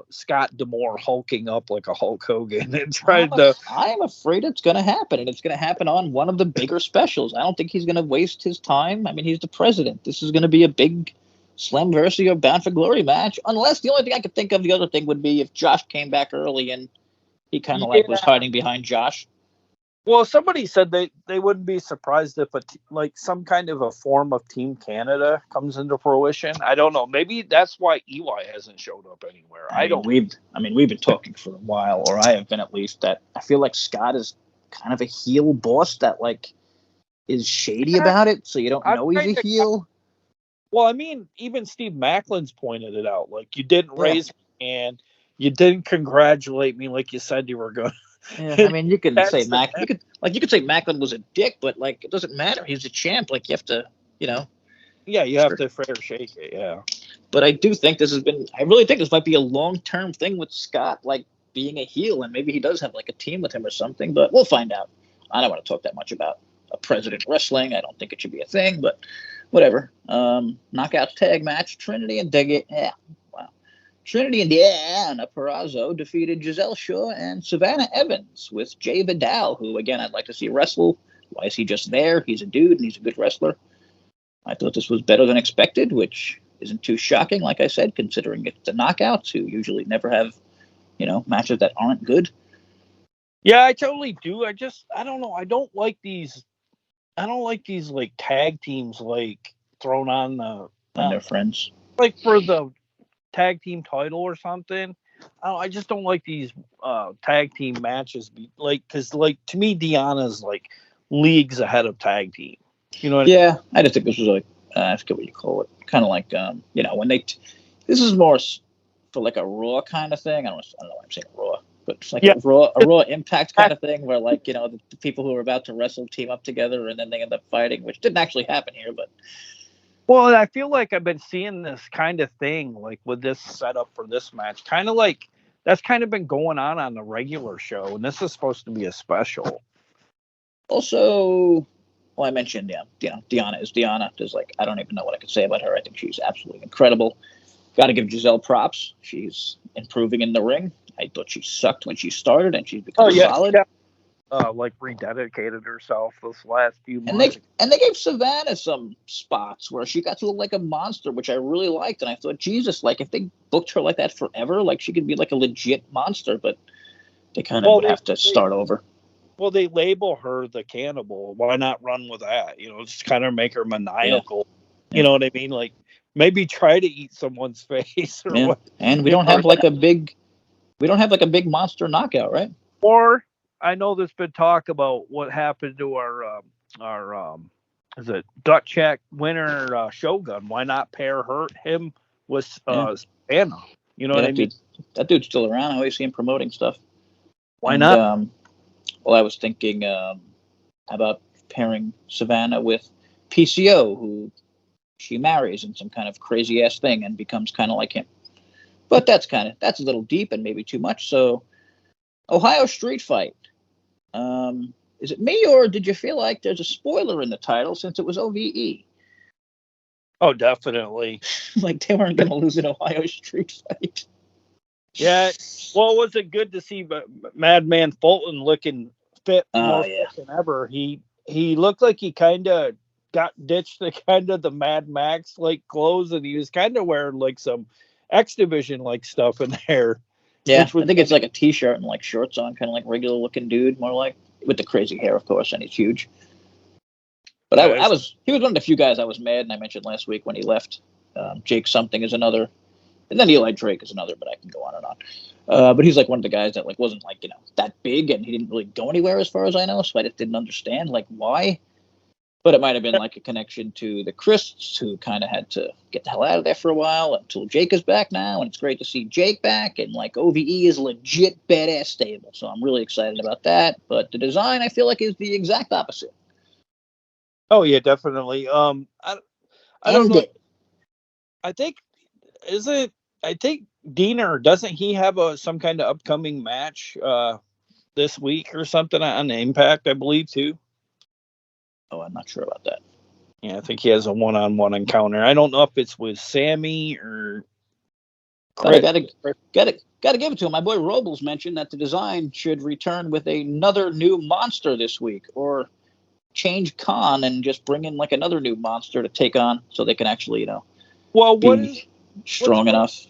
Scott D'Amore hulking up like a Hulk Hogan and trying to. I am afraid it's going to happen, and it's going to happen on one of the bigger specials. I don't think he's going to waste his time. I mean, he's the president. This is going to be a big Slamversity or Bound for Glory match, unless the only thing I could think of, the other thing would be if Josh came back early and he kind of like was Yeah. hiding behind Josh. Well, somebody said they wouldn't be surprised if like some kind of a form of Team Canada comes into fruition. I don't know. Maybe that's why Eli hasn't showed up anywhere. I don't. We've been talking for a while, or I have been at least, that I feel like Scott is kind of a heel boss that like is shady about it, so you don't know he's a heel. Well, I mean, even Steve Macklin's pointed it out. Like, you didn't Yeah. raise my hand, you didn't congratulate me like you said you were going. Yeah, I mean, you can say you could say Macklin was a dick, but like it doesn't matter. He's a champ. Like you have to, you know. Yeah, you have to fair shake it. Yeah. But I do think I really think this might be a long-term thing with Scott, like being a heel, and maybe he does have like a team with him or something. But we'll find out. I don't want to talk that much about a president wrestling. I don't think it should be a thing, but whatever. Knockouts tag match: Trinity and Trinity and Diana Perazzo defeated Giselle Shaw and Savannah Evans with Jay Vidal, who, again, I'd like to see wrestle. Why is he just there? He's a dude and he's a good wrestler. I thought this was better than expected, which isn't too shocking, like I said, considering it's the knockouts, who usually never have, matches that aren't good. Yeah, I totally do. I don't know. I don't like these like tag teams like thrown on the When they're friends. Like for the tag team title or something. I just don't like these tag team matches. Because to me, Deanna's like leagues ahead of tag team. You know what I mean? I just think this was like, I forget what you call it. Kind of like, when this is more for like a Raw kind of thing. I don't know why I'm saying Raw, but it's like a Raw Impact kind of thing where like, the people who are about to wrestle team up together and then they end up fighting, which didn't actually happen here, but. Well, I feel like I've been seeing this kind of thing, like with this setup for this match, kind of like that's kind of been going on the regular show, and this is supposed to be a special. Also, I mentioned, Deanna is Deanna. There's like, I don't even know what I could say about her. I think she's absolutely incredible. Got to give Giselle props. She's improving in the ring. I thought she sucked when she started, and she's become solid. Yeah. Like rededicated herself this last few months. And they gave Savannah some spots where she got to look like a monster, which I really liked. And I thought, Jesus, like if they booked her like that forever, like she could be like a legit monster, but they kind of would have to start over. Well, they label her the cannibal. Why not run with that? Just kind of make her maniacal. Yeah. You know what I mean? Like maybe try to eat someone's face or what. And we don't have like a big monster knockout, right? Or I know there's been talk about what happened to our is it Dutch check winner Shogun? Why not pair him with Savannah? You know what I mean? That dude's still around. I always see him promoting stuff. Why not? I was thinking about pairing Savannah with PCO, who she marries in some kind of crazy ass thing and becomes kind of like him. But that's a little deep and maybe too much. So, Ohio Street Fight. Is it me, or did you feel like there's a spoiler in the title since it was OVE? Oh, definitely. Like they weren't going to lose an Ohio Street Fight. Yeah. Well, was it good to see Madman Fulton looking fit more than ever? He looked like he kind of got ditched the kind of the Mad Max like clothes, and he was kind of wearing like some X Division like stuff in there. Yeah, I think it's like a t-shirt and like shorts on, kind of like regular looking dude, more like with the crazy hair, of course, and he's huge. But he was one of the few guys I was mad, and I mentioned last week when he left. Jake something is another, and then Eli Drake is another, but I can go on and on. But he's like one of the guys that like wasn't like that big, and he didn't really go anywhere as far as I know, so I just didn't understand like why. But it might have been like a connection to the Christs, who kind of had to get the hell out of there for a while until Jake is back now. And it's great to see Jake back. And like OVE is legit badass stable. So I'm really excited about that. But the design, I feel like, is the exact opposite. Oh, yeah, definitely. I don't know. I think Diener, doesn't he have some kind of upcoming match this week or something on Impact, I believe, too? Oh, I'm not sure about that. Yeah, I think he has a one-on-one encounter. I don't know if it's with Sammy or. But I gotta give it to him. My boy Robles mentioned that the design should return with another new monster this week, or change Khan and just bring in like another new monster to take on, so they can actually, be strong enough.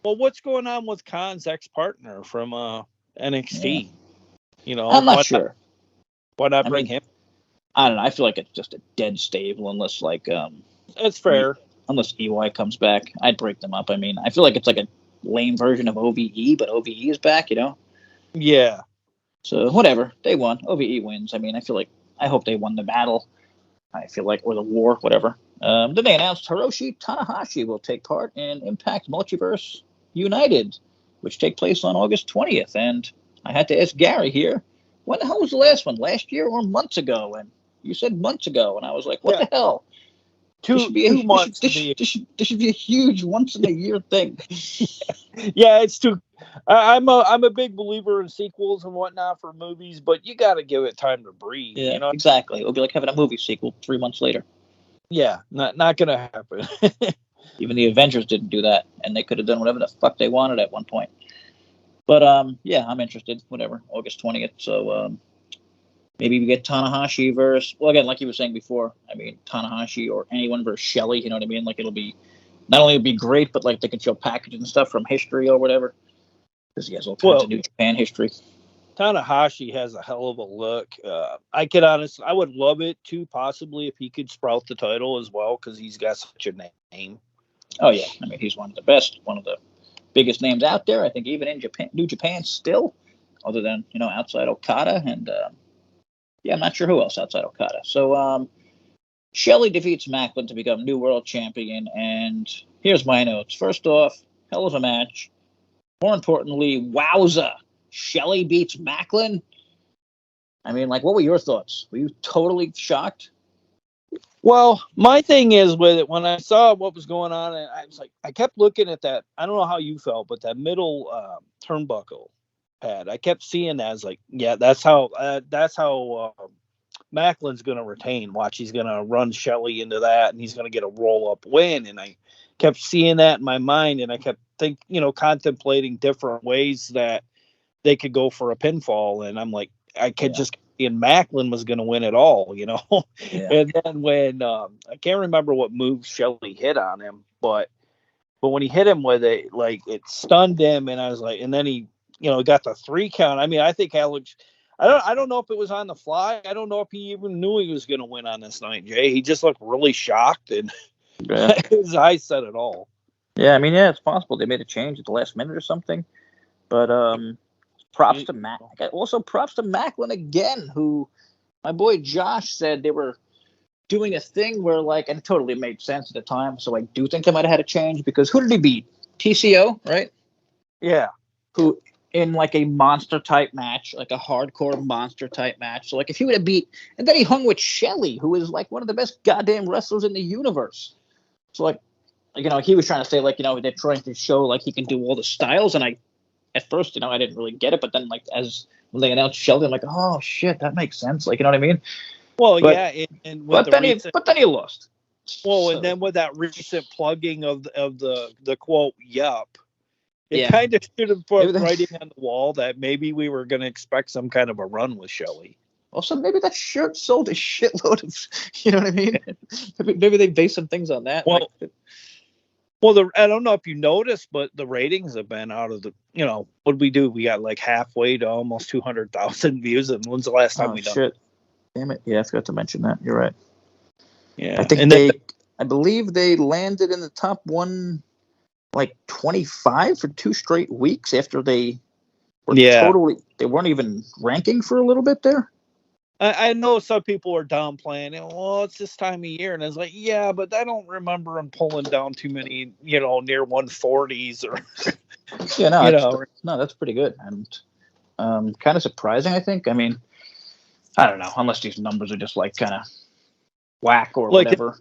Well, what's going on with Khan's ex-partner from NXT. Yeah. You know, I'm not sure. Why not bring him? I don't know. I feel like it's just a dead stable unless That's fair. Unless EY comes back, I'd break them up. I mean, I feel like it's like a lame version of OVE, but OVE is back, you know? Yeah. So whatever. They won. OVE wins. I mean, I hope they won the battle. I feel like, or the war, whatever. Then they announced Hiroshi Tanahashi will take part in Impact Multiverse United, which take place on August 20th. And I had to ask Gary here, when the hell was the last one? Last year or months ago? And you said months ago, and I was like, what the hell? Two months. This should be a huge once in a year thing. Yeah, it's too. I'm a big believer in sequels and whatnot for movies, but you got to give it time to breathe. Yeah, you know exactly. It'll be like having a movie sequel 3 months later. Yeah, not gonna happen. Even the Avengers didn't do that, and they could have done whatever the fuck they wanted at one point. But yeah, I'm interested. Whatever, August 20th. So maybe we get Tanahashi versus. Well, again, like you were saying before, I mean Tanahashi or anyone versus Shelly. You know what I mean? Like it'll be not only be great, but like they can show packages and stuff from history or whatever. Because he has all kinds of New Japan history. Tanahashi has a hell of a look. I would love it too, possibly if he could sprout the title as well, because he's got such a name. Oh yeah, I mean he's one of the best, one of the biggest names out there. I think even in Japan, New Japan still, other than outside Okada and yeah, I'm not sure who else outside Okada. So Shelly defeats Macklin to become new world champion, and here's my notes. First off, hell of a match. More importantly, wowza, Shelly beats Macklin. I mean, like, what were your thoughts? Were you totally shocked? Well, my thing is with it, when I saw what was going on, and I was like, I kept looking at that. I don't know how you felt, but that middle turnbuckle pad, I kept seeing that. I was like, yeah, that's how Macklin's going to retain. Watch, he's going to run Shelly into that, and he's going to get a roll up win. And I kept seeing that in my mind, and I kept contemplating different ways that they could go for a pinfall. And I'm like, I could just. And Macklin was going to win it all, Yeah. And then when I can't remember what move Shelly hit on him, but when he hit him with it, like it stunned him, and I was like, and then he, got the 3 count. I mean, I think Alex, I don't know if it was on the fly. I don't know if he even knew he was going to win on this night, Jay. He just looked really shocked, and his eyes said it all. Yeah, I mean, yeah, it's possible they made a change at the last minute or something, but props to Mac. Also, props to Macklin again, who my boy Josh said they were doing a thing where, like, and it totally made sense at the time. So I do think they might have had a change because who did he beat? TCO, right? Yeah. Who in like a monster type match, like a hardcore monster type match. So like if he would have beat, and then he hung with Shelly, who is like one of the best goddamn wrestlers in the universe. So like he was trying to say like they're trying to show like he can do all the styles, and at first, I didn't really get it, but then, like, when they announced Shelly, I'm like, oh shit, that makes sense. Like, you know what I mean? Well, yeah, and with but then he lost. Well, so. And then with that recent plugging of the quote, "yup," it kind of should have put writing on the wall that maybe we were going to expect some kind of a run with Shelly. Also, maybe that shirt sold a shitload of, you know what I mean? Maybe they based some things on that. Well. Well, I don't know if you noticed, but the ratings have been out of the, what did we do? We got like halfway to almost 200,000 views. And when's the last time we done it? Damn it. Yeah, I forgot to mention that. You're right. Yeah. I think I believe they landed in the top 25 for 2 straight weeks after they were they weren't even ranking for a little bit there. I know some people are downplaying it. Well, it's this time of year. And I was like, yeah, but I don't remember them pulling down too many, near 140s or. Yeah, no, that's pretty good. And kind of surprising, I think. I mean, I don't know, unless these numbers are just like kind of whack or whatever.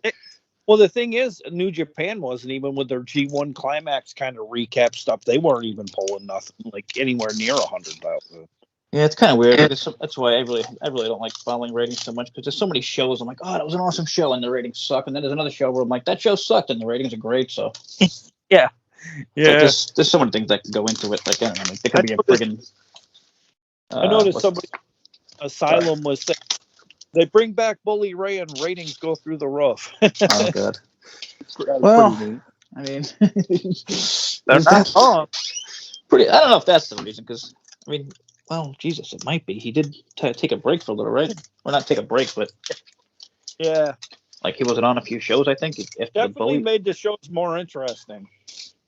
Well, the thing is, New Japan wasn't even with their G1 Climax kind of recap stuff. They weren't even pulling nothing like anywhere near 100,000. Yeah, it's kind of weird. That's why I really don't like following ratings so much because there's so many shows. I'm like, oh, that was an awesome show, and the ratings suck. And then there's another show where I'm like, that show sucked, and the ratings are great. So yeah. Like there's so many things that can go into it. Like I don't know, they could be a friggin'. I noticed somebody Asylum was saying they bring back Bully Ray and ratings go through the roof. Oh god. Well, I mean, they're not wrong. I don't know if that's the reason because I mean, well, Jesus, it might be. He did take a break for a little, right? Or not take a break, but Yeah, like he wasn't on a few shows, I think, after the definitely bully. made the shows more interesting.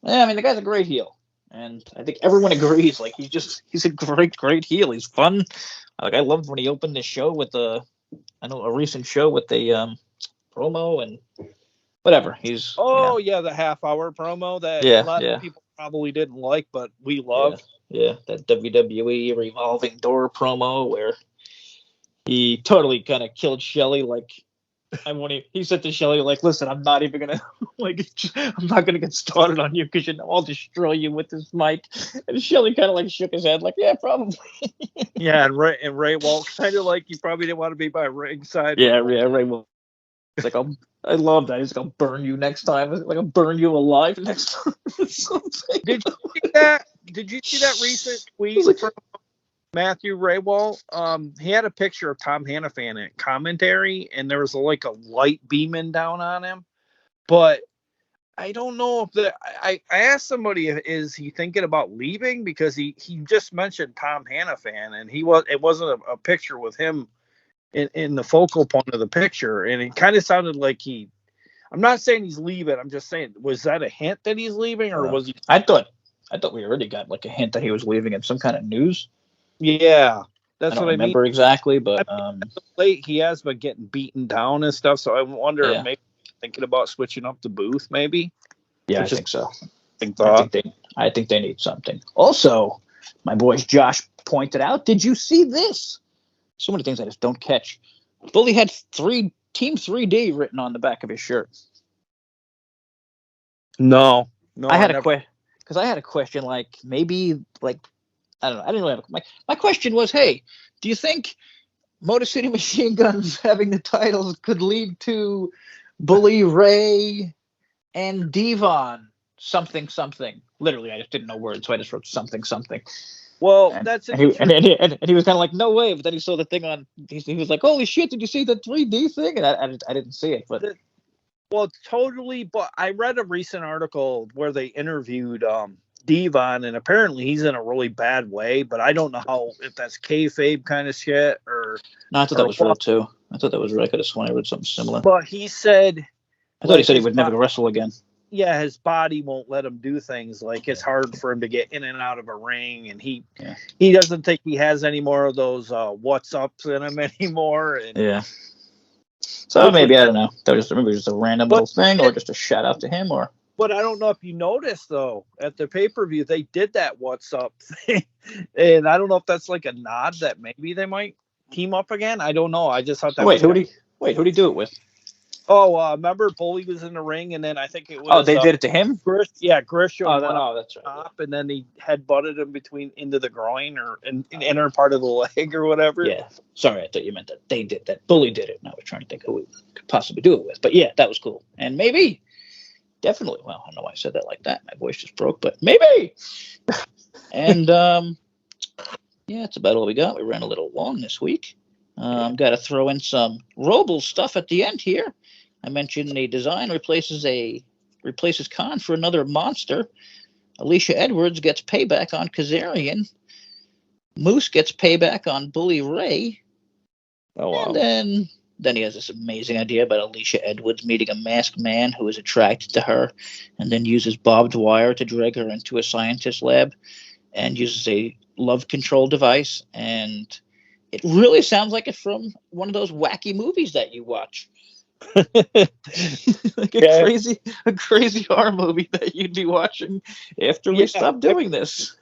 Yeah, I mean, the guy's a great heel. And I think everyone agrees. Like, he's a great heel. He's fun. Like, I loved when he opened the show with a recent show with the promo and whatever. Yeah, the half-hour promo that a Yeah, lot yeah. of people probably didn't like, but we Yeah, loved. yeah, that WWE revolving door promo where he totally kind of killed Shelly. Like, he said to Shelly, like, "Listen, I'm not even gonna I'm not gonna get started on you because I'll destroy you with this mic." And Shelly kind of like shook his head, like, "Yeah, probably." Yeah, and Ray Walsh kind of like he probably didn't want to be by ringside. Yeah, Ray. Well, he's like, I love that. He's like, "I'll burn you next time." Like, "I'll burn you alive next time." Did you see that? Did you see that recent tweet like, from Matthew Raywall? He had a picture of Tom Hannafan in commentary, and there was like a light beaming down on him. But I don't know if that. I asked somebody, is he thinking about leaving, because he just mentioned Tom Hannafan, and it wasn't a picture with him in the focal point of the picture, and it kind of sounded like I'm not saying he's leaving. I'm just saying, was that a hint that he's leaving, or was he? I thought we already got like a hint that he was leaving in some kind of news. Yeah, I that's don't what I mean. remember exactly, but Late, he has been getting beaten down and stuff. So I wonder if yeah, maybe thinking about switching up the booth, maybe. yeah, I think so. Thought. I think they need something. Also, my boys Josh pointed out. Did you see this? So many things I just don't catch. Bully had Team 3D written on the back of his shirt. No, I had because I had a question. Like, maybe, like, I don't know. I didn't really have my question was, hey, do you think Motor City Machine Guns having the titles could lead to Bully Ray and Devon something? Literally, I just didn't know words, so I just wrote something. Well, And, that's and, he, and he was kind of like, no way. But then he saw the thing on. He was like, holy shit! Did you see the 3D thing? And I didn't see it, but. Well, totally. But I read a recent article where they interviewed Devon, and apparently he's in a really bad way. But I don't know if that's kayfabe kind of shit or. No, I thought that was real too. I thought that was real. I could have sworn I read something similar. But he said. I thought he said he would never wrestle again. Yeah, his body won't let him do things. Like, it's hard for him to get in and out of a ring, and he doesn't think he has any more of those what's ups in him anymore. And yeah. So maybe, I don't know. That was maybe just a random little thing, or just a shout out to him, or. But I don't know if you noticed, though, at the pay-per-view, they did that what's up thing. And I don't know if that's like a nod that maybe they might team up again. I don't know. I just thought that who'd he do it with? Oh, remember Bully was in the ring, and then I think it was. Oh, they did it to him? Grisham. Oh, that's right. Top, and then he headbutted him into the groin or in inner part of the leg or whatever. Yeah. Sorry, I thought you meant that they did that. Bully did it, and I was trying to think who we could possibly do it with. But yeah, that was cool. And maybe, definitely, well, I don't know why I said that like that. My voice just broke, but maybe. And yeah, that's about all we got. We ran a little long this week. Got to throw in some Roble stuff at the end here. I mentioned the design replaces Khan for another monster. Alicia Edwards gets payback on Kazarian. Moose gets payback on Bully Ray. Oh, wow. And then he has this amazing idea about Alicia Edwards meeting a masked man who is attracted to her, and then uses barbed wire to drag her into a scientist lab, and uses a love control device. And it really sounds like it's from one of those wacky movies that you watch. Like a crazy horror movie that you'd be watching after we stop doing this.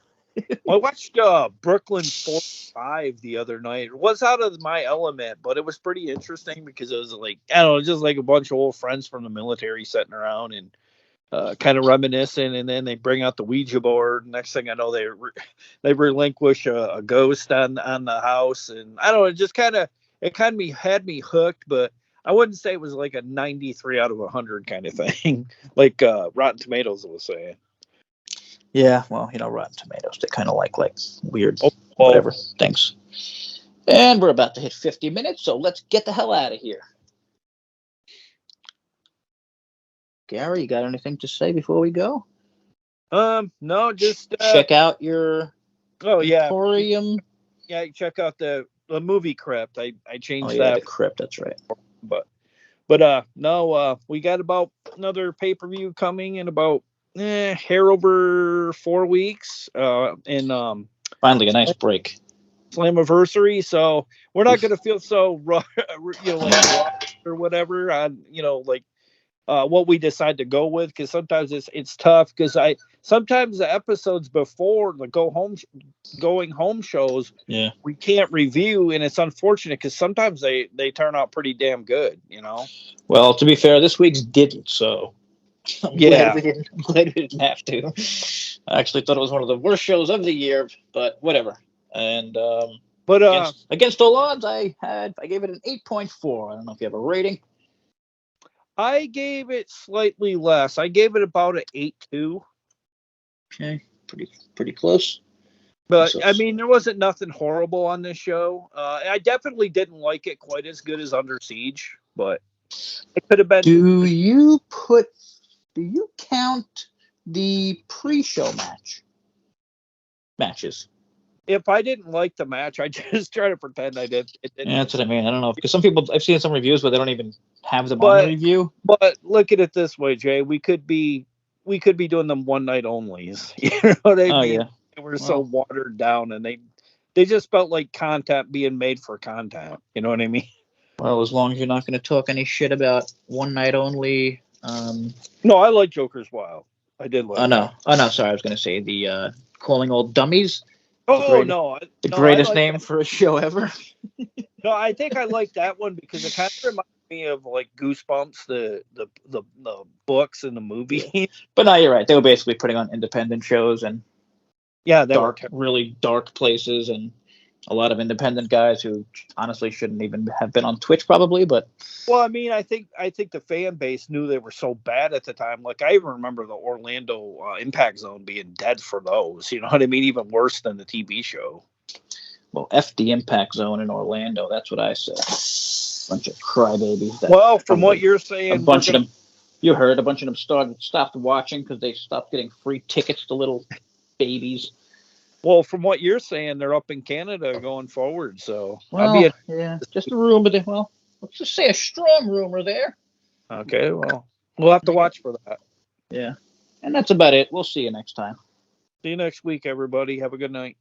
I watched Brooklyn 45 the other night. It was out of my element, but it was pretty interesting because it was like, I don't know, just like a bunch of old friends from the military sitting around and kind of reminiscing, and then they bring out the Ouija board. Next thing I know, they relinquish a ghost on the house, and I don't know, it kind of had me hooked, but I wouldn't say it was like a 93 out of 100 kind of thing, like Rotten Tomatoes was saying. Yeah, well, Rotten Tomatoes, they kind of like weird whatever things. And we're about to hit 50 minutes, so let's get the hell out of here. Gary, you got anything to say before we go? No, just check out your Oh yeah, Emporium. yeah. Check out the movie Crypt. I Oh changed yeah, that, the Crypt. That's right. but no. We got about another pay-per-view coming in about hair over 4 weeks. In Finally, a nice break. Slammiversary, so we're not Oof. going to feel so like raw or whatever on like what we decide to go with, because sometimes it's tough, because I sometimes the episodes before the going home shows Yeah. we can't review, and it's unfortunate because sometimes they turn out pretty damn good, Well, to be fair, this week's didn't, so I'm glad Yeah. we didn't. I'm glad we didn't have to. I actually thought it was one of the worst shows of the year, but whatever. And But against all odds, I gave it an 8.4. I don't know if you have a rating. I gave it slightly less. I gave it about an 8.2. Okay, pretty close. But So, I mean, there wasn't nothing horrible on this show. I definitely didn't like it quite as good as Under Siege, but it could have been. do you count the pre-show matches? If I didn't like the match, I just try to pretend I did. It didn't. Yeah, that's what I mean. I don't know, because some people, I've seen some reviews where they don't even have them on the But review. but look at it this way, Jay. We could be doing them one night onlys. You know what I Oh mean? yeah. They were so watered down, and they just felt like content being made for content. You know what I mean? Well, as long as you're not going to talk any shit about one night only. No, I like Joker's Wild. I did like. No. Oh no. Sorry, I was going to say the calling all dummies. Oh The no, I greatest like name that. for a show ever. No, I think I like that one because it kind of reminds me of like Goosebumps, the books and the movie. But no, you're right. They were basically putting on independent shows and Yeah, that were really dark places, and a lot of independent guys who honestly shouldn't even have been on Twitch probably. But well, I mean, I think the fan base knew they were so bad at the time. Like I even remember the Orlando Impact Zone being dead for those. You know what I mean? Even worse than the TV show. well, F the Impact Zone in Orlando. That's what I said. Bunch of crybabies. Well, from what you're saying, a bunch of them. You heard a bunch of them stopped watching because they stopped getting free tickets to little babies. Well, from what you're saying, they're up in Canada going forward. So, well, yeah, just a rumor. Well, let's just say a strong rumor there. Okay, well, we'll have to watch for that. Yeah, and that's about it. We'll see you next time. See you next week, everybody. Have a good night.